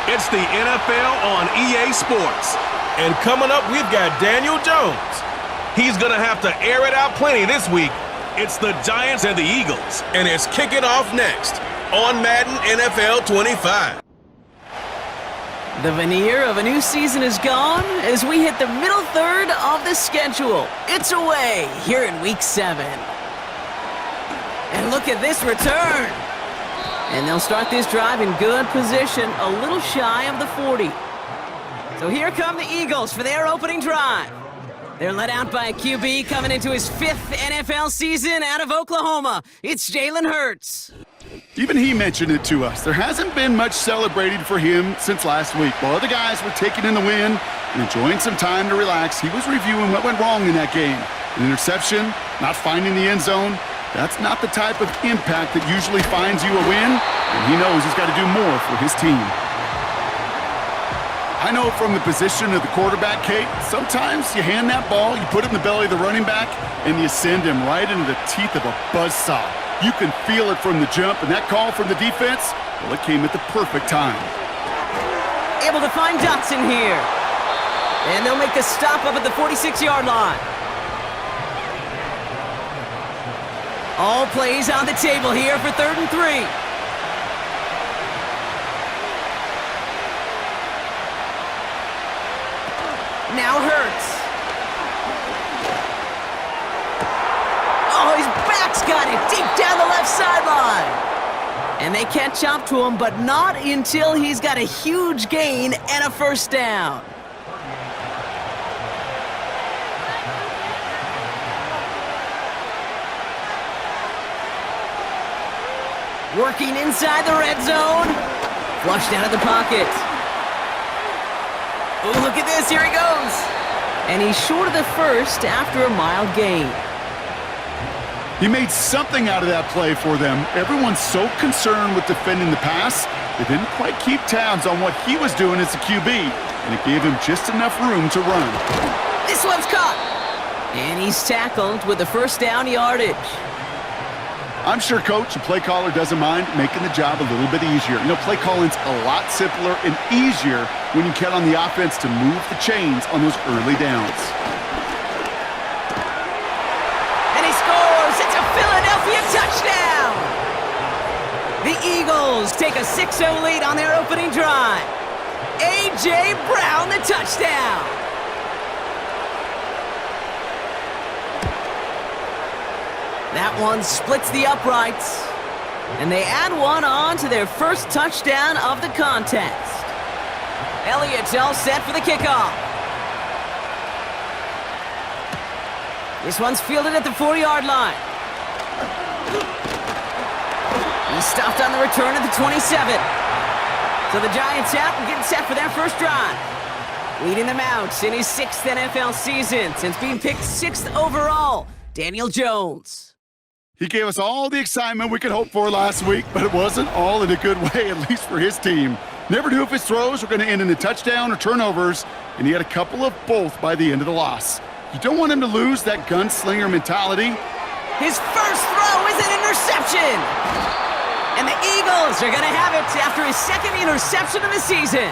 It's the NFL on EA Sports. And coming up, we've got Daniel Jones. He's going to have to air it out plenty this week. It's the Giants and the Eagles. And it's kicking off next on Madden NFL 25. The veneer of a new season is gone as we hit the middle third of the schedule. It's away here in Week 7. And look at this return. And they'll start this drive in good position, a little shy of the 40. So here come the Eagles for their opening drive. They're led out by a QB coming into his 5th NFL season out of Oklahoma. It's Jalen Hurts. Even he mentioned it to us. There hasn't been much celebrated for him since last week. While other guys were taking in the win and enjoying some time to relax, he was reviewing what went wrong in that game. An interception, not finding the end zone. That's not the type of impact that usually finds you a win, and he knows he's got to do more for his team. I know from the position of the quarterback, Kate, sometimes you hand that ball, you put it in the belly of the running back, and you send him right into the teeth of a buzzsaw. You can feel it from the jump, and that call from the defense, well, it came at the perfect time. Able to find Dotson here. And they'll make the stop up at the 46-yard line. All plays on the table here for 3rd and 3. Now Hurts. Oh, his back's got it deep down the left sideline. And they catch up to him, but not until he's got a huge gain and a first down. Working inside the red zone. Flushed out of the pocket. Oh, look at this. Here he goes. And he's short of the first after a mild gain. He made something out of that play for them. Everyone's so concerned with defending the pass, they didn't quite keep tabs on what he was doing as a QB, and it gave him just enough room to run. This one's caught. And he's tackled with the first down yardage. I'm sure Coach, the play caller, doesn't mind making the job a little bit easier. You know, play calling's a lot simpler and easier when you count on the offense to move the chains on those early downs. And he scores! It's a Philadelphia touchdown! The Eagles take a 6-0 lead on their opening drive. A.J. Brown, the touchdown! That one splits the uprights, and they add one on to their first touchdown of the contest. Elliott's all set for the kickoff. This one's fielded at the 40-yard line. He's stopped on the return at the 27. So the Giants out and getting set for their first drive. Leading them out in his 6th NFL season since being picked 6th overall, Daniel Jones. He gave us all the excitement we could hope for last week, but it wasn't all in a good way, at least for his team. Never knew if his throws were going to end in a touchdown or turnovers, and he had a couple of both by the end of the loss. You don't want him to lose that gunslinger mentality. His first throw is an interception! And the Eagles are going to have it after his 2nd interception of the season.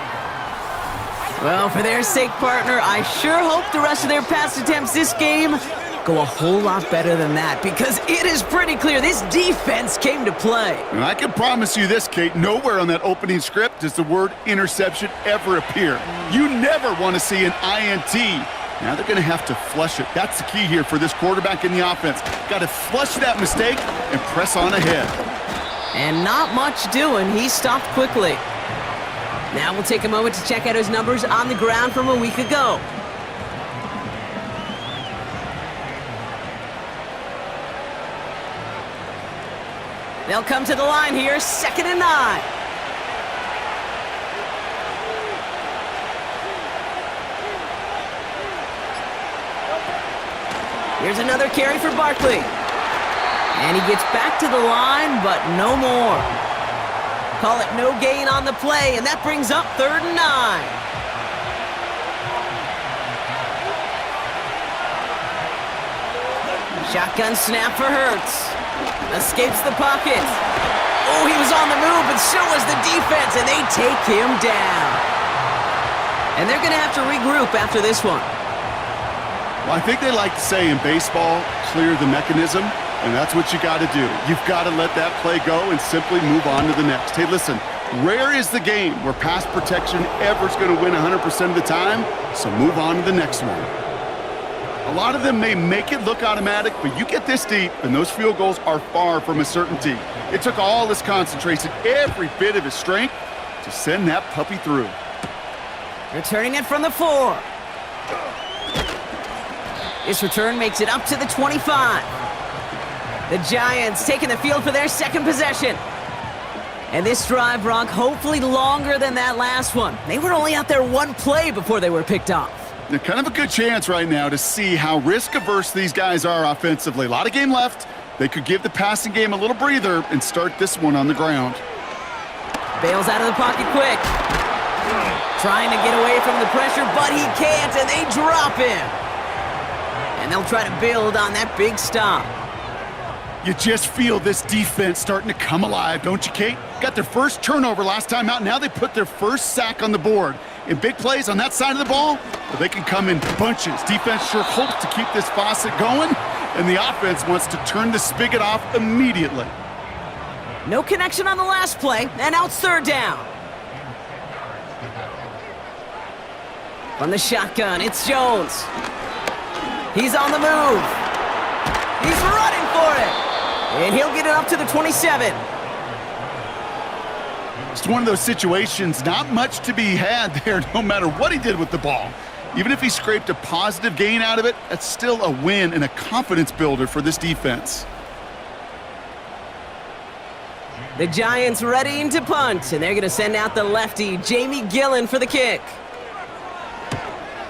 Well, for their sake, partner, I sure hope the rest of their pass attempts this game go a whole lot better than that, because it is pretty clear this defense came to play. And I can promise you this, Kate, nowhere on that opening script does the word interception ever appear. You never want to see an INT. Now they're going to have to flush it. That's the key here for this quarterback in the offense. Got to flush that mistake and press on ahead. And not much doing. He stopped quickly. Now we'll take a moment to check out his numbers on the ground from a week ago. They'll come to the line here, 2nd and 9. Here's another carry for Barkley. And he gets back to the line, but no more. Call it no gain on the play, and that brings up 3rd and 9. Shotgun snap for Hurts. Escapes the pocket. Oh, he was on the move, but so was the defense, and they take him down. And they're going to have to regroup after this one. Well, I think they like to say in baseball, clear the mechanism, and that's what you got to do. You've got to let that play go and simply move on to the next. Hey, listen, rare is the game where pass protection ever's going to win 100% of the time, so move on to the next one. A lot of them may make it look automatic, but you get this deep, and those field goals are far from a certainty. It took all his concentration, every bit of his strength, to send that puppy through. Returning it from the 4. This return makes it up to the 25. The Giants taking the field for their second possession. And this drive, Brock, hopefully longer than that last one. They were only out there one play before they were picked off. They're kind of a good chance right now to see how risk-averse these guys are offensively. A lot of game left. They could give the passing game a little breather and start this one on the ground. Bails out of the pocket quick. Trying to get away from the pressure, but he can't, and they drop him. And they'll try to build on that big stop. You just feel this defense starting to come alive, don't you, Kate? Got their first turnover last time out. Now they put their first sack on the board. In big plays on that side of the ball, well, they can come in bunches. Defense sure hopes to keep this faucet going, and the offense wants to turn the spigot off immediately. No connection on the last play, and now it's third down. From the shotgun, it's Jones. He's on the move. He's running for it. And he'll get it up to the 27. It's one of those situations, not much to be had there no matter what he did with the ball. Even if he scraped a positive gain out of it, that's still a win and a confidence builder for this defense. The Giants readying to punt, and they're going to send out the lefty, Jamie Gillen, for the kick.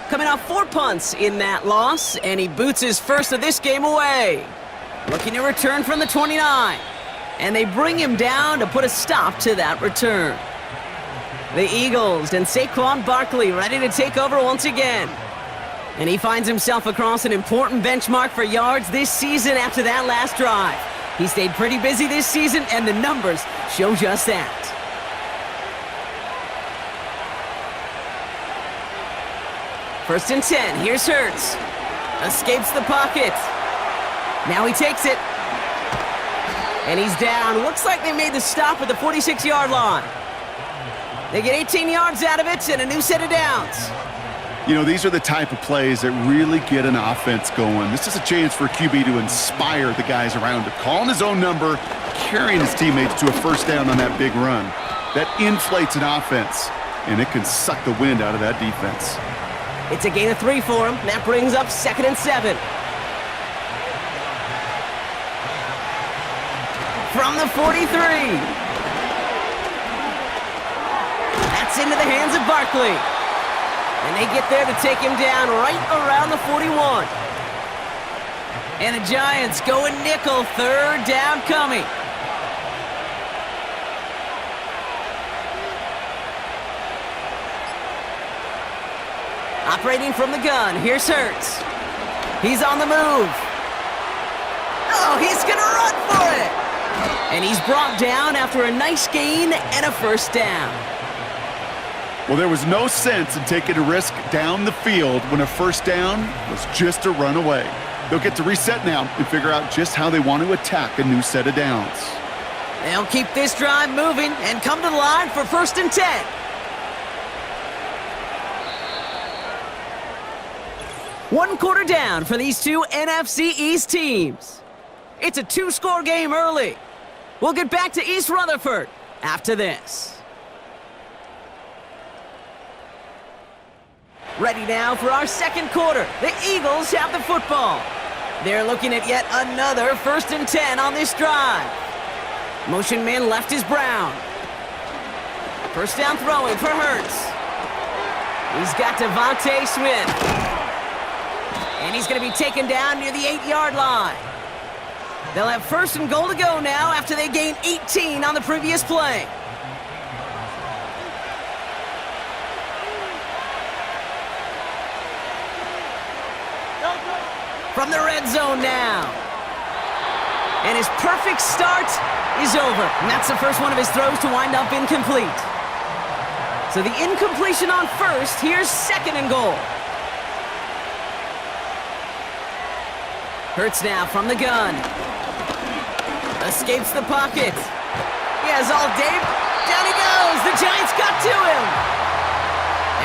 Coming off 4 punts in that loss, and he boots his first of this game away. Looking to return from the 29. And they bring him down to put a stop to that return. The Eagles and Saquon Barkley ready to take over once again. And he finds himself across an important benchmark for yards this season after that last drive. He stayed pretty busy this season, and the numbers show just that. First and 10, here's Hurts. Escapes the pocket. Now he takes it. And he's down. Looks like they made the stop at the 46-yard line. They get 18 yards out of it and a new set of downs. You know, these are the type of plays that really get an offense going. This is a chance for a QB to inspire the guys around him. Calling his own number, carrying his teammates to a first down on that big run. That inflates an offense, and it can suck the wind out of that defense. It's a gain of 3 for him. That brings up 2nd and 7. From the 43. That's into the hands of Barkley. And they get there to take him down right around the 41. And the Giants going nickel, third down coming. Operating from the gun, here's Hurts. He's on the move. Oh, he's gonna run for it! And he's brought down after a nice gain and a first down. Well, there was no sense in taking a risk down the field when a first down was just a run away. They'll get to reset now and figure out just how they want to attack a new set of downs. They'll keep this drive moving and come to the line for 1st and 10. One quarter down for these two NFC East teams. It's a 2-score game early. We'll get back to East Rutherford after this. Ready now for our second quarter. The Eagles have the football. They're looking at yet another 1st and 10 on this drive. Motion man left is Brown. First down throwing for Hurts. He's got Devontae Smith. And he's going to be taken down near the 8-yard line. They'll have 1st and goal to go now after they gained 18 on the previous play. From the red zone now. And his perfect start is over. And that's the first one of his throws to wind up incomplete. So the incompletion on first. Here's second and goal. Hurts now from the gun. Escapes the pocket. He has all day. Down he goes. The Giants got to him.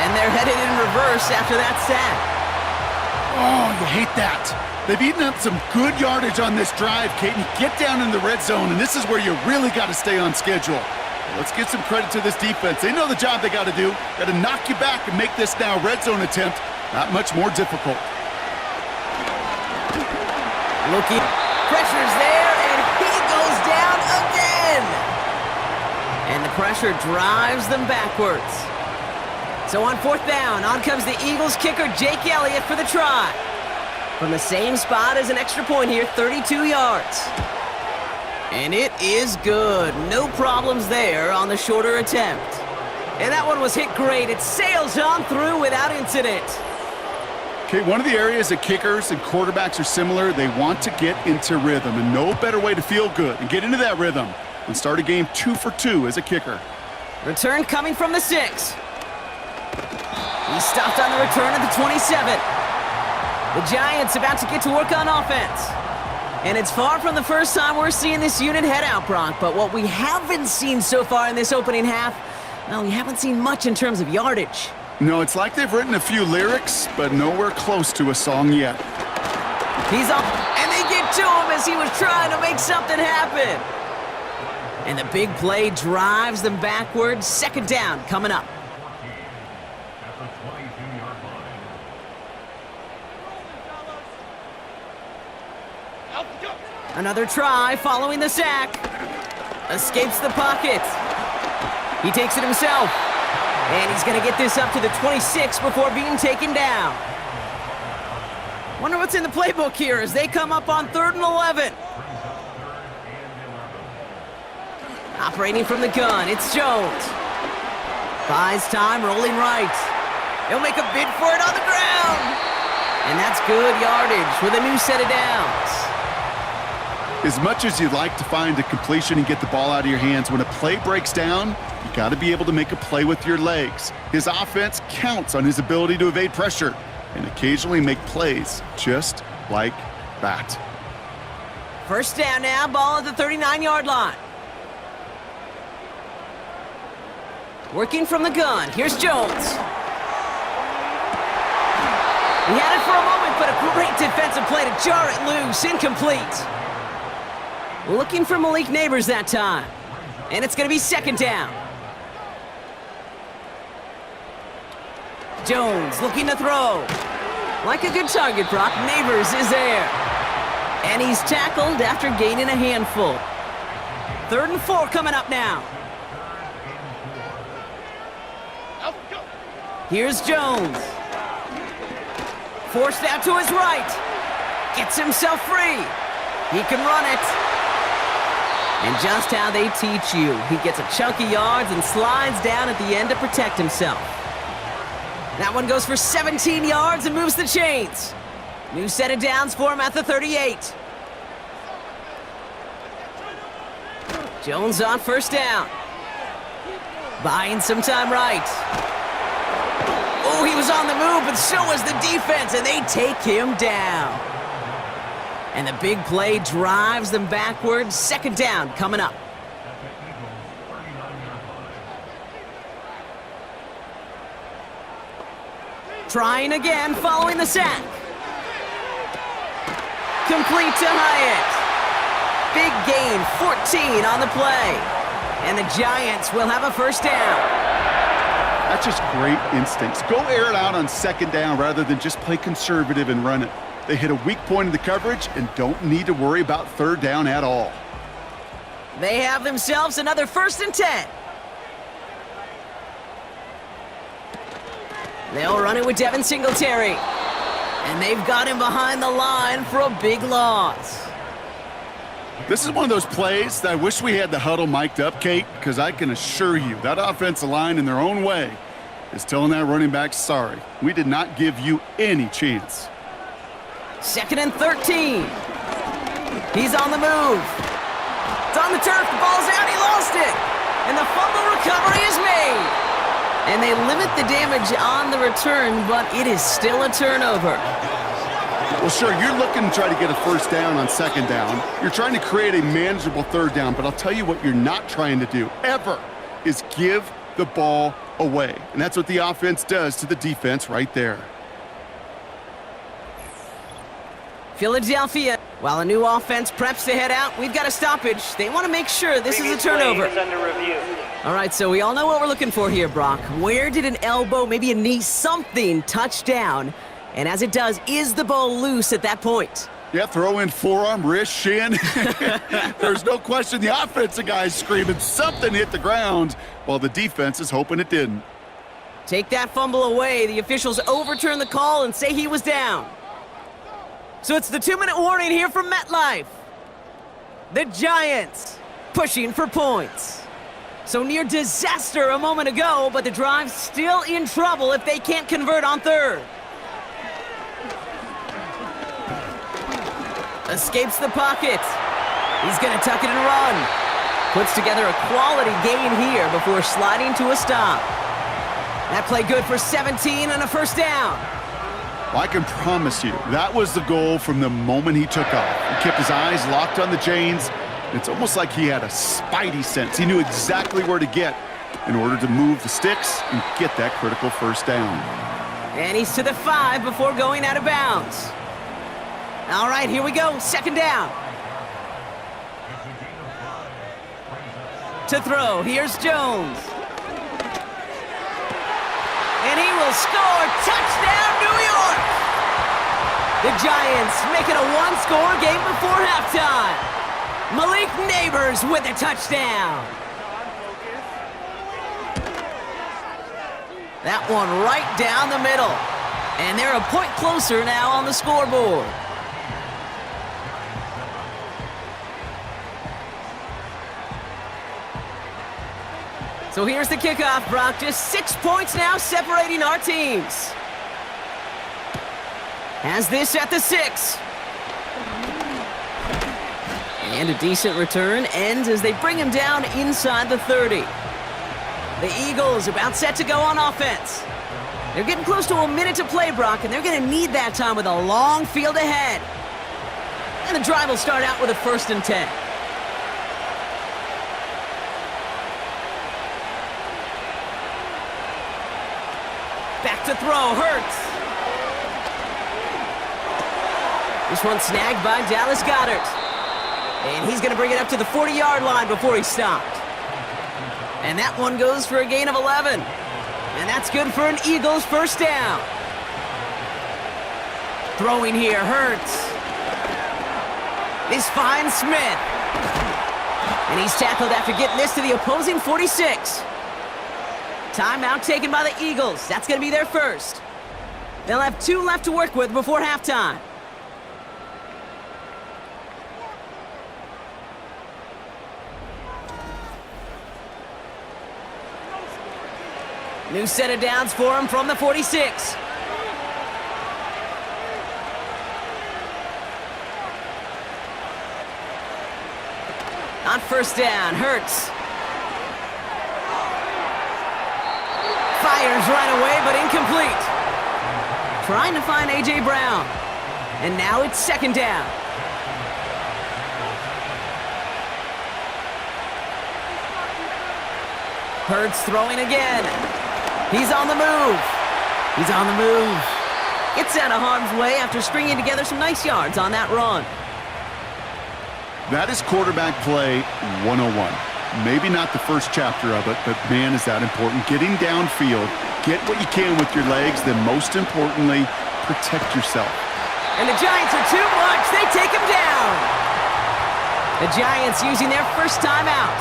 And they're headed in reverse after that sack. Oh, you hate that. They've eaten up some good yardage on this drive, Kate. You get down in the red zone, and this is where you really got to stay on schedule. Let's give some credit to this defense. They know the job they got to do. Got to knock you back and make this now red zone attempt that much more difficult. Looking. Pressure's there, and he goes down again. And the pressure drives them backwards. So on fourth down, on comes the Eagles kicker, Jake Elliott, for the try. From the same spot as an extra point here, 32 yards. And it is good. No problems there on the shorter attempt. And that one was hit great. It sails on through without incident. Okay, one of the areas that kickers and quarterbacks are similar, they want to get into rhythm. And no better way to feel good and get into that rhythm than start a game 2 for 2 as a kicker. Return coming from the 6. He stopped on the return at the 27. The Giants about to get to work on offense. And it's far from the first time we're seeing this unit head out, Brock. But what we haven't seen so far in this opening half, well, we haven't seen much in terms of yardage. No, it's like they've written a few lyrics, but nowhere close to a song yet. He's up, and they get to him as he was trying to make something happen. And the big play drives them backwards. Second down coming up. Another try following the sack. Escapes the pocket. He takes it himself. And he's going to get this up to the 26 before being taken down. Wonder what's in the playbook here as they come up on 3rd and 11. Operating from the gun, it's Jones. Buys time, rolling right. He'll make a bid for it on the ground. And that's good yardage with a new set of downs. As much as you'd like to find a completion and get the ball out of your hands, when a play breaks down, you got to be able to make a play with your legs. His offense counts on his ability to evade pressure and occasionally make plays just like that. First down now, ball at the 39-yard line. Working from the gun, here's Jones. He had it for a moment, but a great defensive play to jar it loose, incomplete. Looking for Malik Neighbors that time. And it's going to be second down. Jones looking to throw. Like a good target, Brock. Neighbors is there. And he's tackled after gaining a handful. 3rd and 4 coming up now. Here's Jones. Forced out to his right. Gets himself free. He can run it. And just how they teach you. He gets a chunk of yards and slides down at the end to protect himself. That one goes for 17 yards and moves the chains. New set of downs for him at the 38. Jones on first down. Buying some time right. Oh, he was on the move, but so was the defense, and they take him down. And the big play drives them backwards. Second down coming up. Trying again following the sack. Complete to Hyatt. Big gain, 14 on the play. And the Giants will have a first down. That's just great instincts. Go air it out on second down rather than just play conservative and run it. They hit a weak point in the coverage and don't need to worry about 3rd down at all. They have themselves another 1st and 10. They'll run it with Devin Singletary. And they've got him behind the line for a big loss. This is one of those plays that I wish we had the huddle mic'd up, Kate, because I can assure you that offensive line in their own way is telling that running back, sorry, we did not give you any chance. 2nd and 13. He's on the move. It's on the turf. The ball's out. He lost it. And the fumble recovery is made. And they limit the damage on the return, but it is still a turnover. Well, sure, you're looking to try to get a first down on second down. You're trying to create a manageable third down, but I'll tell you what you're not trying to do, ever, is give the ball away. And that's what the offense does to the defense right there. Philadelphia, while a new offense preps to head out, we've got a stoppage. They want to make sure this is a turnover. All right, so we all know what we're looking for here, Brock. Where did an elbow, maybe a knee, something touch down? And as it does, is the ball loose at that point? Yeah, throw in forearm, wrist, shin. There's no question the offensive guy's screaming something hit the ground while the defense is hoping it didn't. Take that fumble away. The officials overturn the call and say he was down. So it's the 2-minute warning here from MetLife. The Giants pushing for points. So near disaster a moment ago, but the drive's still in trouble if they can't convert on third. Escapes the pocket. He's going to tuck it and run. Puts together a quality gain here before sliding to a stop. That play good for 17 and a first down. Well, I can promise you, that was the goal from the moment he took off. He kept his eyes locked on the chains. It's almost like he had a spidey sense. He knew exactly where to get in order to move the sticks and get that critical first down. And he's to the 5 before going out of bounds. All right, here we go. Second down. To throw, here's Jones. And he will score. Touchdown, New York! The Giants make it a one-score game before halftime. Malik Neighbors with a touchdown. That one right down the middle. And they're a point closer now on the scoreboard. So here's the kickoff, Brock. Just 6 points now separating our teams. Has this at the 6. And a decent return ends as they bring him down inside the 30. The Eagles about set to go on offense. They're getting close to a minute to play, Brock, and they're going to need that time with a long field ahead. And the drive will start out with a 1st and 10. Back to throw, Hurts. This one snagged by Dallas Goedert. And he's going to bring it up to the 40-yard line before he's stopped. And that one goes for a gain of 11. And that's good for an Eagles first down. Throwing here, Hurts. This finds Smith. And he's tackled after getting this to the opposing 46. Timeout taken by the Eagles. That's going to be their first. They'll have 2 left to work with before halftime. New set of downs for him from the 46. On first down, Hurts. Fires right away, but incomplete. Trying to find A.J. Brown. And now it's second down. Hurts throwing again. He's on the move. He's on the move. Gets out of harm's way after stringing together some nice yards on that run. That is quarterback play 101. Maybe not the first chapter of it, but man, is that important. Getting downfield, get what you can with your legs, then most importantly, protect yourself. And the Giants are too much. They take him down. The Giants using their first timeout.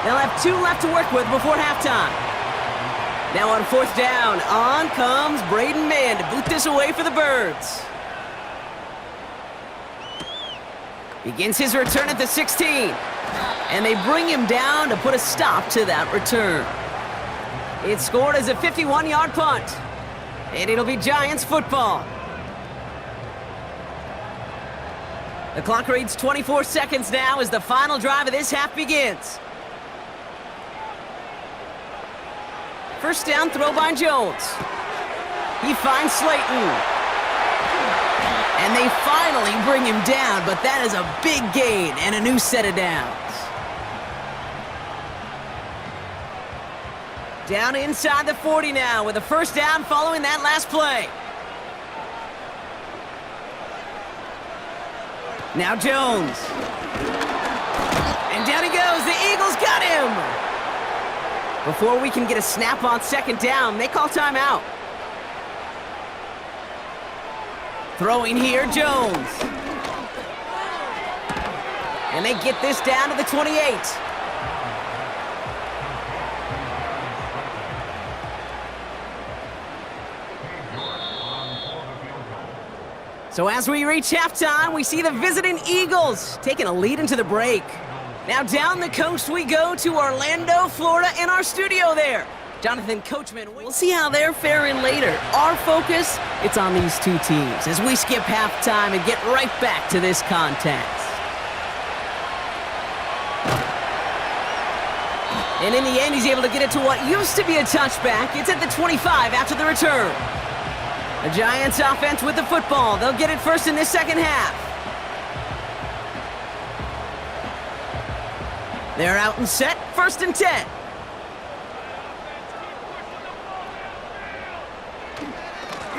They'll have 2 left to work with before halftime. Now on fourth down, on comes Braden Mann to boot this away for the Birds. Begins his return at the 16. And they bring him down to put a stop to that return. It's scored as a 51-yard punt. And it'll be Giants football. The clock reads 24 seconds now as the final drive of this half begins. First down throw by Jones. He finds Slayton. And they finally bring him down, but that is a big gain and a new set of downs. Down inside the 40 now with a first down following that last play. Now Jones. And down he goes. The Eagles got him. Before we can get a snap on second down, they call timeout. Throwing here, Jones. And they get this down to the 28. So as we reach halftime, we see the visiting Eagles taking a lead into the break. Now down the coast we go to Orlando, Florida, in our studio there. Jonathan Coachman, we'll see how they're faring later. Our focus, it's on these two teams as we skip halftime and get right back to this contest. And in the end, he's able to get it to what used to be a touchback. It's at the 25 after the return. The Giants offense with the football. They'll get it first in this second half. They're out and set, first and 10.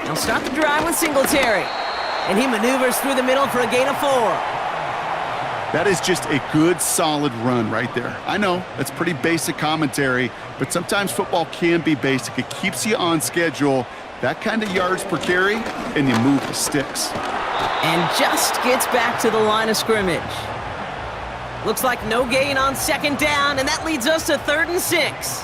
They'll start the drive with Singletary. And he maneuvers through the middle for a gain of 4. That is just a good, solid run right there. I know, that's pretty basic commentary, but sometimes football can be basic. It keeps you on schedule. That kind of yards per carry, and you move the sticks. And just gets back to the line of scrimmage. Looks like no gain on second down, and that leads us to 3rd and 6.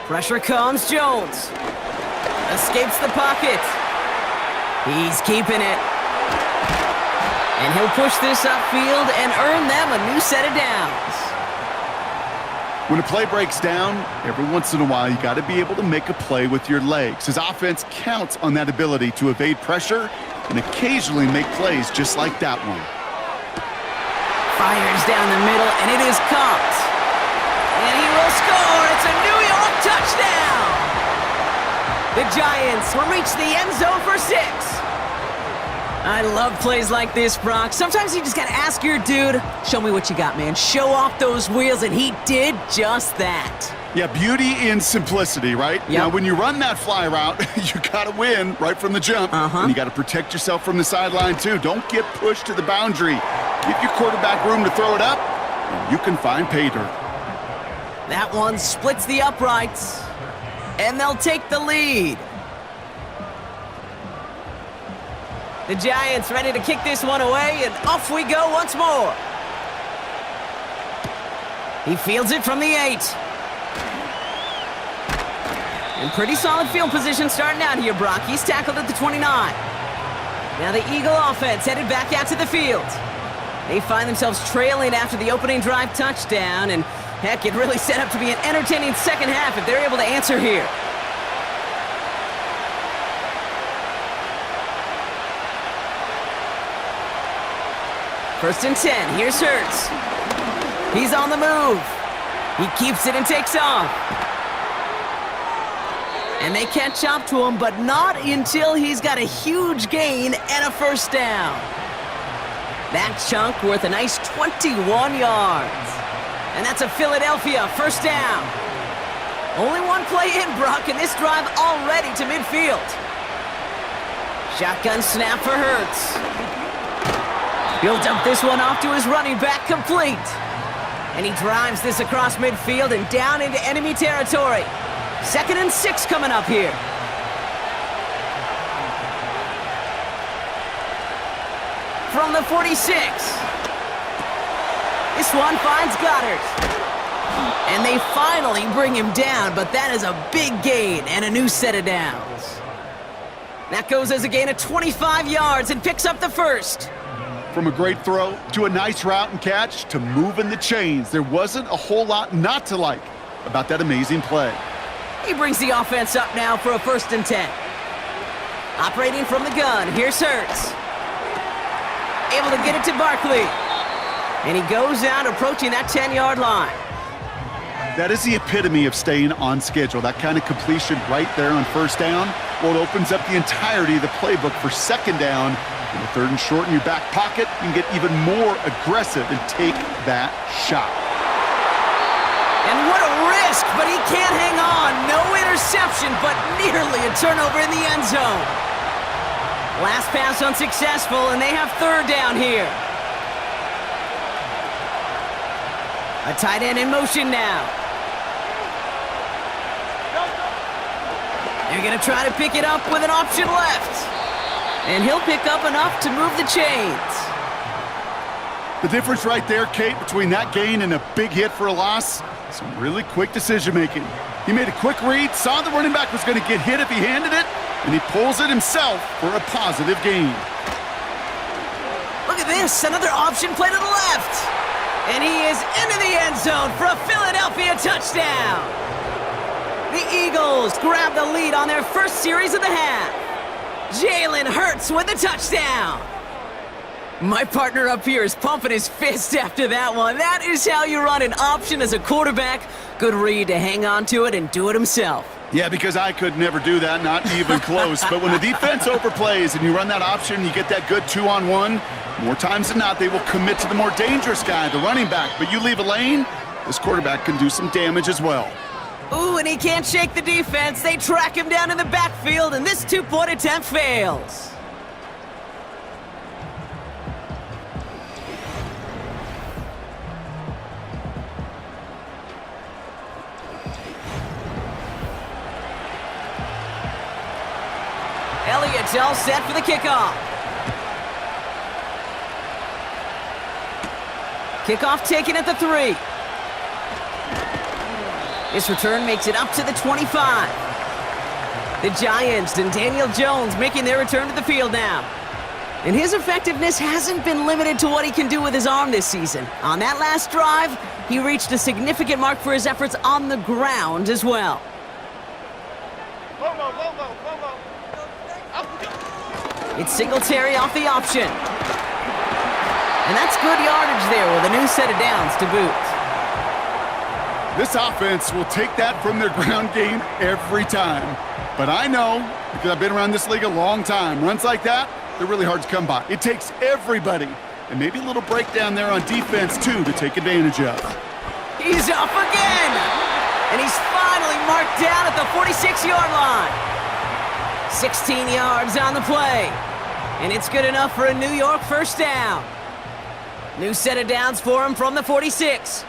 Pressure comes, Jones. Escapes the pocket. He's keeping it. And he'll push this upfield and earn them a new set of downs. When a play breaks down, every once in a while you got to be able to make a play with your legs. His offense counts on that ability to evade pressure and occasionally make plays just like that one. Fires down the middle, and it is caught. And he will score. It's a New York touchdown. The Giants will reach the end zone for 6. I love plays like this, Brock. Sometimes you just got to ask your dude, show me what you got, man. Show off those wheels, and he did just that. Yeah, beauty in simplicity, right? Yep. Now, when you run that fly route, you got to win right from the jump. And you got to protect yourself from the sideline, too. Don't get pushed to the boundary. Give your quarterback room to throw it up, and you can find pay dirt. That one splits the uprights, and they'll take the lead. The Giants ready to kick this one away, and off we go once more. He fields it from the 8. And pretty solid field position starting out here, Brock. He's tackled at the 29. Now the Eagle offense headed back out to the field. They find themselves trailing after the opening drive touchdown, and heck, it really set up to be an entertaining second half if they're able to answer here. First and 10, here's Hurts. He's on the move. He keeps it and takes off. And they catch up to him, but not until he's got a huge gain and a first down. That chunk worth a nice 21 yards. And that's a Philadelphia first down. Only one play in, Brock, and this drive already to midfield. Shotgun snap for Hurts. He'll dump this one off to his running back, complete. And he drives this across midfield and down into enemy territory. 2nd and 6 coming up here. From the 46. This one finds Goddard. And they finally bring him down, but that is a big gain and a new set of downs. That goes as a gain of 25 yards and picks up the first. From a great throw to a nice route and catch to moving the chains, there wasn't a whole lot not to like about that amazing play. He brings the offense up now for a 1st and 10. Operating from the gun, here's Hurts. Able to get it to Barkley. And he goes out approaching that 10-yard line. That is the epitome of staying on schedule. That kind of completion right there on first down. Well, it opens up the entirety of the playbook for second down. In the third and short in your back pocket, you can get even more aggressive and take that shot. And what a risk, but he can't hang on. No interception, but nearly a turnover in the end zone. Last pass unsuccessful, and they have third down here. A tight end in motion now. They're going to try to pick it up with an option left. And he'll pick up enough to move the chains. The difference right there, Kate, between that gain and a big hit for a loss, some really quick decision-making. He made a quick read, saw the running back was going to get hit if he handed it, and he pulls it himself for a positive gain. Look at this, another option play to the left. And he is into the end zone for a Philadelphia touchdown. The Eagles grab the lead on their first series of the half. Jalen Hurts with the touchdown. My partner up here is pumping his fist after that one. That is how you run an option as a quarterback. Good read to hang on to it and do it himself. Yeah, because I could never do that, not even close. But when the defense overplays and you run that option, you get that good 2-on-1, more times than not, they will commit to the more dangerous guy, the running back. But you leave a lane, this quarterback can do some damage as well. Ooh, and he can't shake the defense. They track him down in the backfield, and this two-point attempt fails. Elliott's all set for the kickoff. Kickoff taken at the 3. This return makes it up to the 25. The Giants and Daniel Jones making their return to the field now. And his effectiveness hasn't been limited to what he can do with his arm this season. On that last drive, he reached a significant mark for his efforts on the ground as well. It's Singletary off the option. And that's good yardage there with a new set of downs to boot. This offense will take that from their ground game every time. But I know, because I've been around this league a long time, runs like that, they're really hard to come by. It takes everybody. And maybe a little breakdown there on defense, too, to take advantage of. He's off again! And he's finally marked down at the 46-yard line. 16 yards on the play. And it's good enough for a New York first down. New set of downs for him from the 46.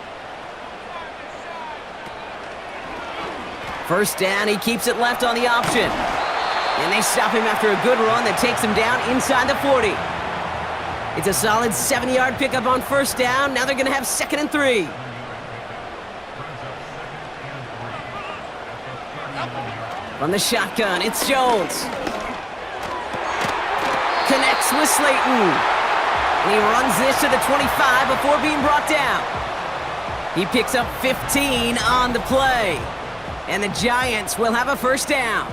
First down, he keeps it left on the option. And they stop him after a good run that takes him down inside the 40. It's a solid 7-yard pickup on first down. Now they're going to have 2nd and 3. From the shotgun, it's Jones. Connects with Slayton. And he runs this to the 25 before being brought down. He picks up 15 on the play. And the Giants will have a first down.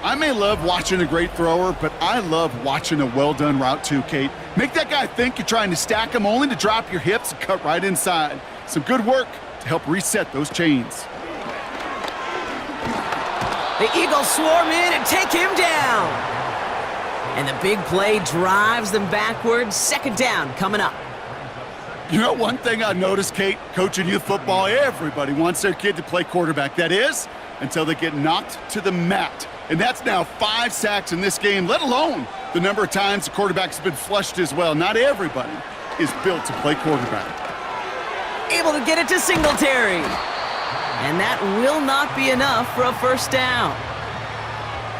I may love watching a great thrower, but I love watching a well-done route too, Kate. Make that guy think you're trying to stack him only to drop your hips and cut right inside. Some good work to help reset those chains. The Eagles swarm in and take him down. And the big play drives them backwards. 2nd down coming up. You know, one thing I noticed, Kate, coaching youth football, everybody wants their kid to play quarterback. That is, until they get knocked to the mat. And that's now 5 sacks in this game, let alone the number of times the quarterback's been flushed as well. Not everybody is built to play quarterback. Able to get it to Singletary. And that will not be enough for a first down.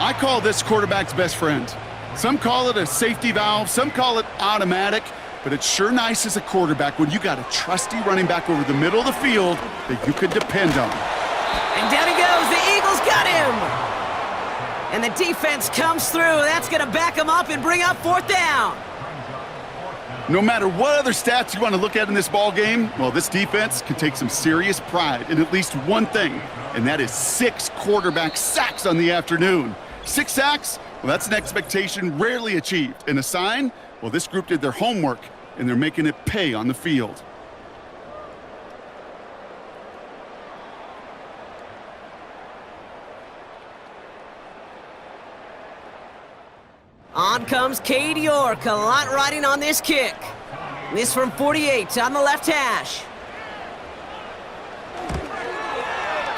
I call this quarterback's best friend. Some call it a safety valve, some call it automatic. But it's sure nice as a quarterback when you got a trusty running back over the middle of the field that you can depend on. And down he goes. The Eagles got him. And the defense comes through. That's going to back him up and bring up 4th down. No matter what other stats you want to look at in this ball game, well, this defense can take some serious pride in at least one thing, and that is 6 quarterback sacks on the afternoon. 6 sacks, Well, that's an expectation rarely achieved. And a sign, well, this group did their homework, and they're making it pay on the field. On comes Cade York, a lot riding on this kick. This from 48 on the left hash.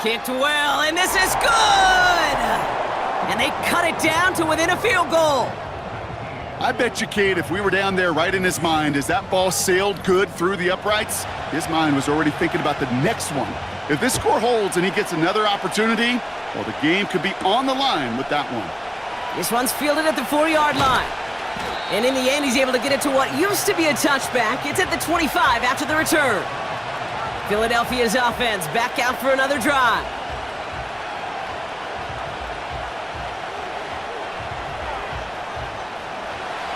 Kicked well, and this is good! And they cut it down to within a field goal. I bet you, Cade, if we were down there right in his mind as that ball sailed good through the uprights, his mind was already thinking about the next one. If this score holds and he gets another opportunity, well, the game could be on the line with that one. This one's fielded at the 4-yard line. And in the end, he's able to get it to what used to be a touchback. It's at the 25 after the return. Philadelphia's offense back out for another drive.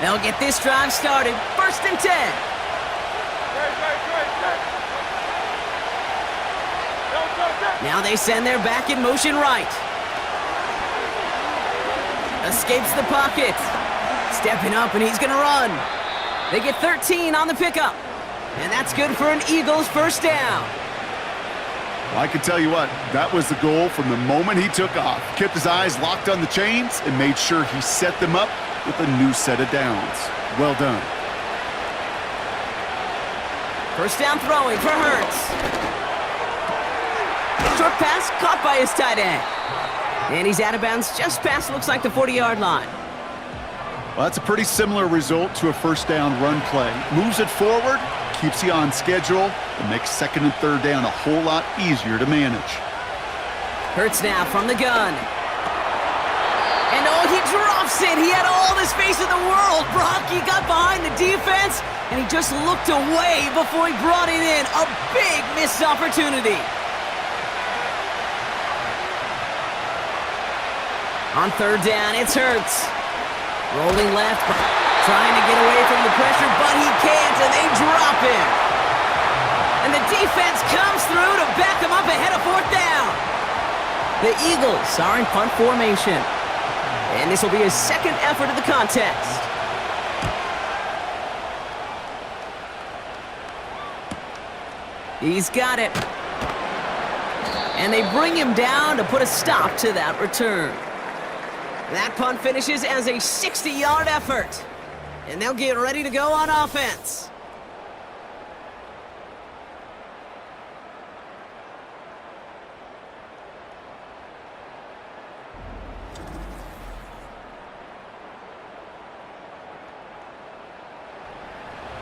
They'll get this drive started. 1st and 10. Now they send their back in motion right. Escapes the pocket. Stepping up, and he's going to run. They get 13 on the pickup. And that's good for an Eagles first down. Well, I can tell you what, that was the goal from the moment he took off. Kept his eyes locked on the chains and made sure he set them up with a new set of downs. Well done. First down throwing for Hurts. Short pass caught by his tight end. And he's out of bounds just past, looks like, the 40-yard line. Well, that's a pretty similar result to a first down run play. Moves it forward, keeps you on schedule, and makes 2nd and 3rd down a whole lot easier to manage. Hurts now from the gun. And oh, he drops it. He had all the space in the world. Brock, he got behind the defense, and he just looked away before he brought it in. A big missed opportunity. On 3rd down, it's Hurts. Rolling left, trying to get away from the pressure, but he can't, and they drop him. And the defense comes through to back him up ahead of 4th down. The Eagles are in punt formation. And this will be his 2nd effort of the contest. He's got it. And they bring him down to put a stop to that return. That punt finishes as a 60-yard effort. And they'll get ready to go on offense.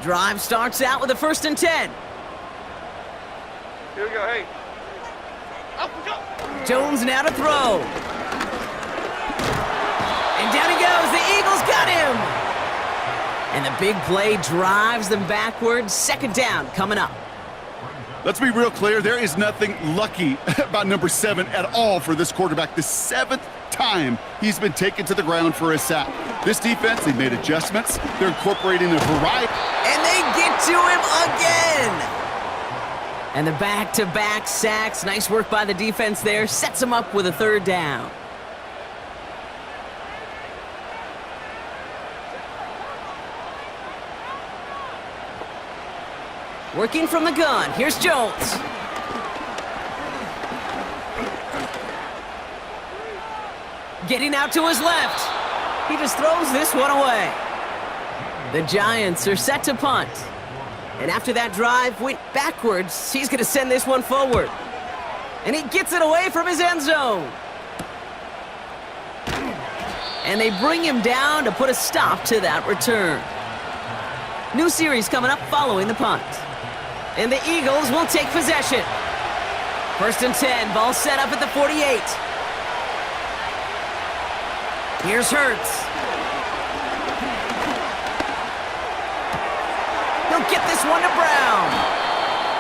Drive starts out with a 1st and 10. Here we go, hey. Jones now to throw. And down he goes. The Eagles got him. And the big play drives them backwards. 2nd down coming up. Let's be real clear. There is nothing lucky about number 7 at all for this quarterback. The 7th time he's been taken to the ground for a sack. This defense, they made adjustments. They're incorporating a variety. And they get to him again. And the back-to-back sacks. Nice work by the defense there. Sets him up with a 3rd down. Working from the gun. Here's Jones. Getting out to his left. He just throws this one away. The Giants are set to punt. And after that drive went backwards, he's going to send this one forward. And he gets it away from his end zone. And they bring him down to put a stop to that return. New series coming up following the punt. And the Eagles will take possession. 1st and 10, ball set up at the 48. Here's Hurts. He'll get this one to Brown.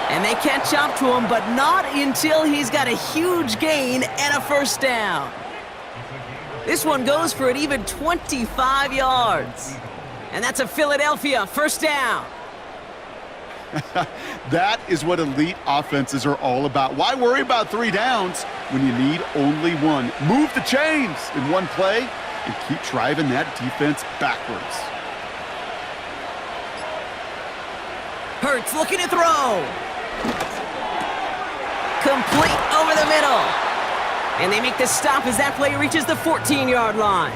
And they catch up to him, but not until he's got a huge gain and a 1st down. This one goes for an even 25 yards. And that's a Philadelphia 1st down. That is what elite offenses are all about. Why worry about 3 downs when you need only 1? Move the chains in one play, and keep driving that defense backwards. Hurts looking to throw. Complete over the middle. And they make the stop as that play reaches the 14-yard line.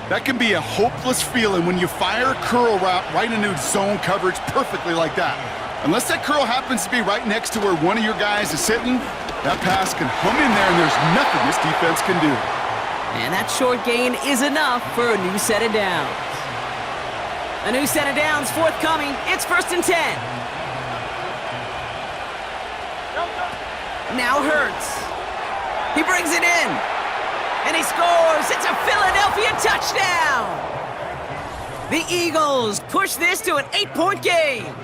That can be a hopeless feeling when you fire a curl route right into zone coverage perfectly like that. Unless that curl happens to be right next to where one of your guys is sitting, that pass can hum in there and there's nothing this defense can do. And that short gain is enough for a new set of downs. A new set of downs forthcoming. It's 1st and 10. Now Hurts. He brings it in. And he scores. It's a Philadelphia touchdown. The Eagles push this to an 8-point game.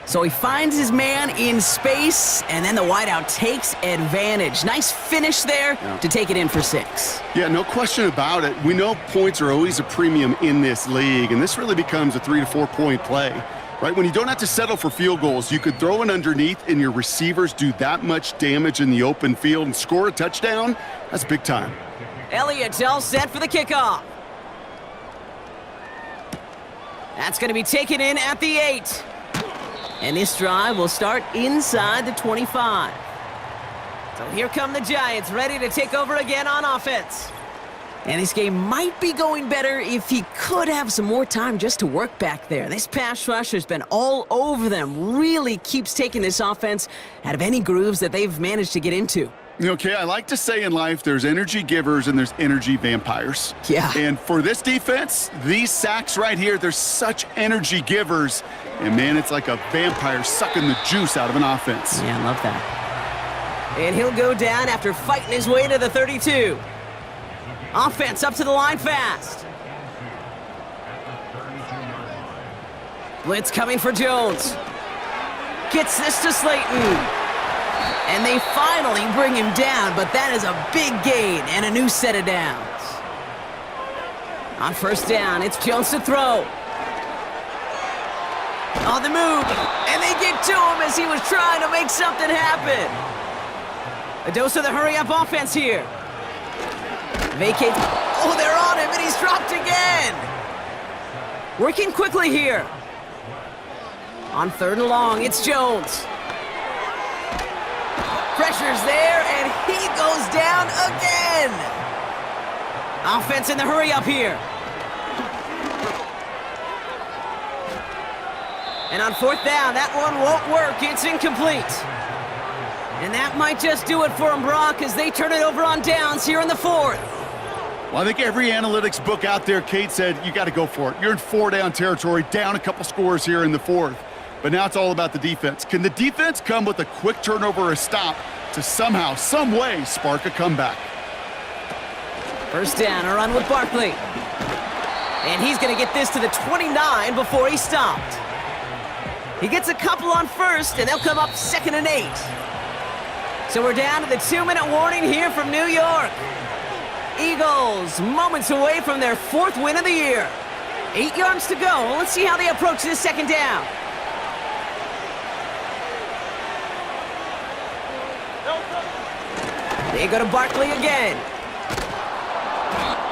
So he finds his man in space, and then the wideout takes advantage. Nice finish there to take it in for 6. Yeah, no question about it. We know points are always a premium in this league, and this really becomes a 3 to 4 point play. Right, when you don't have to settle for field goals, you could throw it underneath and your receivers do that much damage in the open field and score a touchdown. That's big time. Elliott's all set for the kickoff. That's going to be taken in at the 8. And this drive will start inside the 25. So here come the Giants, ready to take over again on offense. And this game might be going better if he could have some more time just to work back there. This pass rush has been all over them. Really keeps taking this offense out of any grooves that they've managed to get into. Okay, I like to say in life there's energy givers and there's energy vampires. Yeah. And for this defense, these sacks right here, they're such energy givers. And man, it's like a vampire sucking the juice out of an offense. Yeah, I love that. And he'll go down after fighting his way to the 32. Offense up to the line fast. Blitz coming for Jones. Gets this to Slayton. And they finally bring him down, but that is a big gain and a new set of downs. On 1st down, it's Jones to throw. On the move, and they get to him as he was trying to make something happen. A dose of the hurry-up offense here. Vacates. Oh, they're on him, and he's dropped again. Working quickly here. On 3rd and long, it's Jones. Pressure's there, and he goes down again. Offense in the hurry-up here. And on 4th down, that one won't work. It's incomplete. And that might just do it for them, Brock, as they turn it over on downs here in the 4th. Well, I think every analytics book out there, Kate, said you got to go for it. You're in 4-down territory, down a couple scores here in the 4th. But now it's all about the defense. Can the defense come with a quick turnover or a stop to somehow, some way, spark a comeback? 1st down, a run with Barkley. And he's going to get this to the 29 before he stopped. He gets a couple on 1st, and they'll come up 2nd and 8. So we're down to the 2-minute warning here from New York. Eagles moments away from their 4th win of the year. 8 yards to go. Let's see how they approach this 2nd down. They go to Barkley again.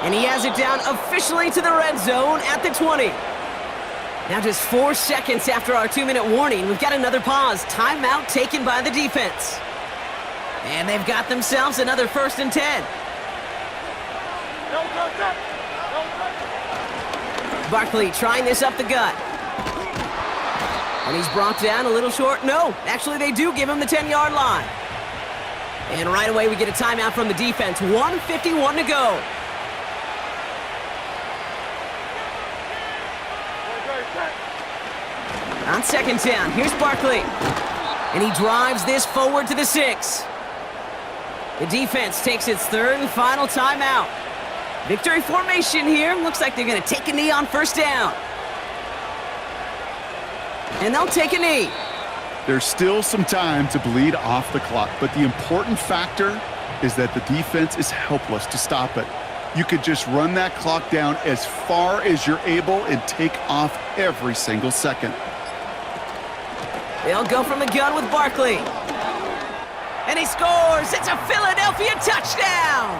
And he has it down officially to the red zone at the 20. Now just 4 seconds after our 2-minute warning, we've got another pause. Timeout taken by the defense. And they've got themselves another 1st and 10. Barkley trying this up the gut. And he's brought down a little short. No, actually they do give him the 10-yard line. And right away we get a timeout from the defense. 1:51 to go. On 2nd down, here's Barkley. And he drives this forward to the 6. The defense takes its 3rd and final timeout. Victory formation here. Looks like they're going to take a knee on 1st down. And they'll take a knee. There's still some time to bleed off the clock, but the important factor is that the defense is helpless to stop it. You could just run that clock down as far as you're able and take off every single second. They'll go from the gun with Barkley. And he scores! It's a Philadelphia touchdown!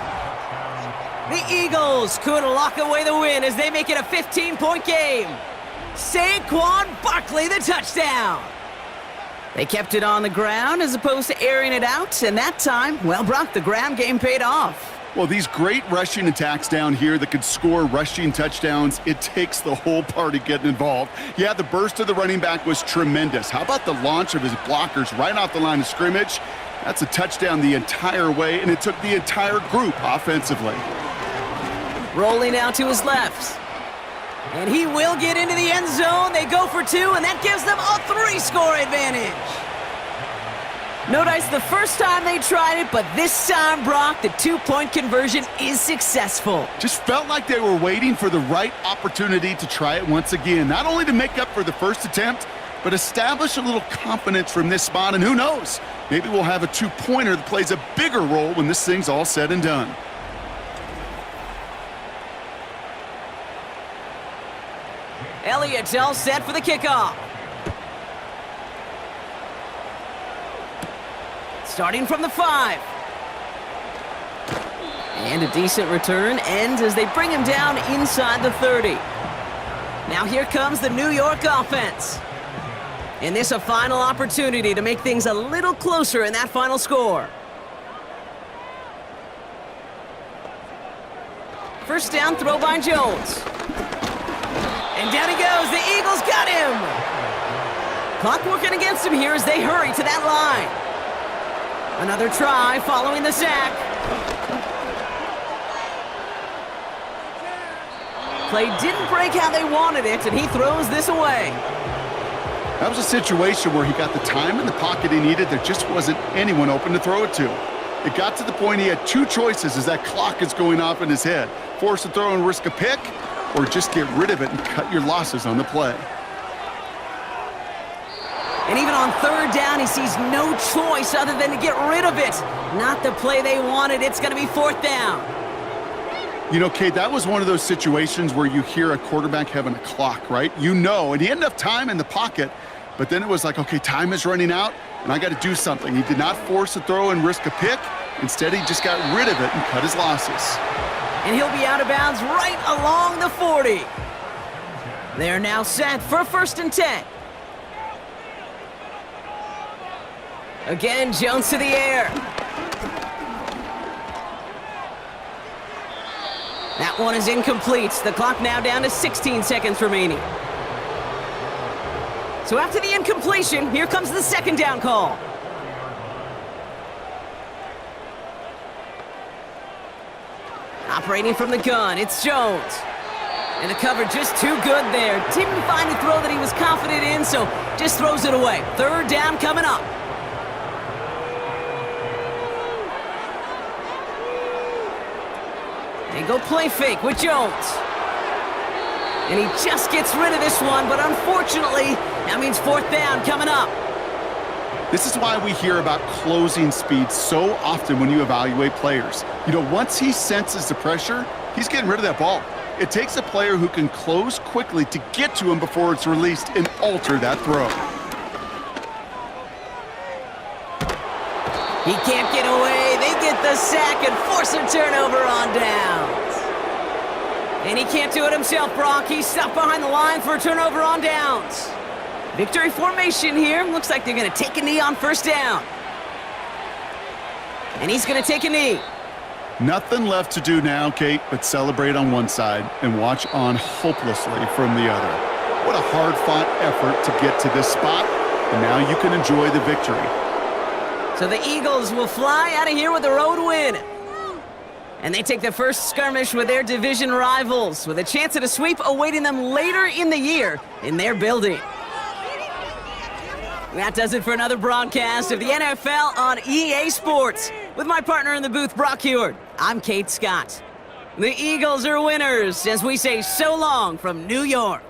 The Eagles could lock away the win as they make it a 15-point game. Saquon Barkley, the touchdown. They kept it on the ground as opposed to airing it out, and that time, well, Brock, the ground game paid off. Well, these great rushing attacks down here that could score rushing touchdowns, it takes the whole party getting involved. Yeah, the burst of the running back was tremendous. How about the launch of his blockers right off the line of scrimmage? That's a touchdown the entire way, and it took the entire group offensively. Rolling out to his left. And he will get into the end zone. They go for two, and that gives them a 3-score advantage. No dice the first time they tried it, but this time, Brock, the 2-point conversion is successful. Just felt like they were waiting for the right opportunity to try it once again. Not only to make up for the first attempt, but establish a little confidence from this spot. And who knows, maybe we'll have a 2-pointer that plays a bigger role when this thing's all said and done. Elliott's all set for the kickoff. Starting from the 5. And a decent return ends as they bring him down inside the 30. Now here comes the New York offense. And this a final opportunity to make things a little closer in that final score. First down throw by Jones. And down he goes. The Eagles got him. Clock working against him here as they hurry to that line. Another try following the sack. Play didn't break how they wanted it, and he throws this away. That was a situation where he got the time in the pocket he needed. There just wasn't anyone open to throw it to. It got to the point he had 2 choices as that clock is going off in his head. Force a throw and risk a pick, or just get rid of it and cut your losses on the play. And even on 3rd down, he sees no choice other than to get rid of it. Not the play they wanted. It's going to be 4th down. You know, Kate, that was one of those situations where you hear a quarterback having a clock, right? You know, and he had enough time in the pocket, but then it was like, okay, time is running out, and I got to do something. He did not force a throw and risk a pick. Instead, he just got rid of it and cut his losses. And he'll be out of bounds right along the 40. They're now set for 1st and 10. Again, Jones to the air. That one is incomplete. The clock now down to 16 seconds remaining. So after the incompletion, here comes the 2nd down call. Operating from the gun, it's Jones. And the cover just too good there. Didn't find a throw that he was confident in, so just throws it away. 3rd down coming up. They go play fake with Jones. And he just gets rid of this one, but unfortunately, that means 4th down coming up. This is why we hear about closing speed so often when you evaluate players. You know, once he senses the pressure, he's getting rid of that ball. It takes a player who can close quickly to get to him before it's released and alter that throw. He can't get away. They get the sack and force a turnover on downs. And he can't do it himself, Brock. He's stuck behind the line for a turnover on downs. Victory formation here. Looks like they're going to take a knee on 1st down. And he's going to take a knee. Nothing left to do now, Kate, but celebrate on one side and watch on hopelessly from the other. What a hard-fought effort to get to this spot, and now you can enjoy the victory. So the Eagles will fly out of here with a road win. And they take the first skirmish with their division rivals, with a chance at a sweep awaiting them later in the year in their building. That does it for another broadcast of the NFL on EA Sports. With my partner in the booth, Brock Heward, I'm Kate Scott. The Eagles are winners as we say so long from New York.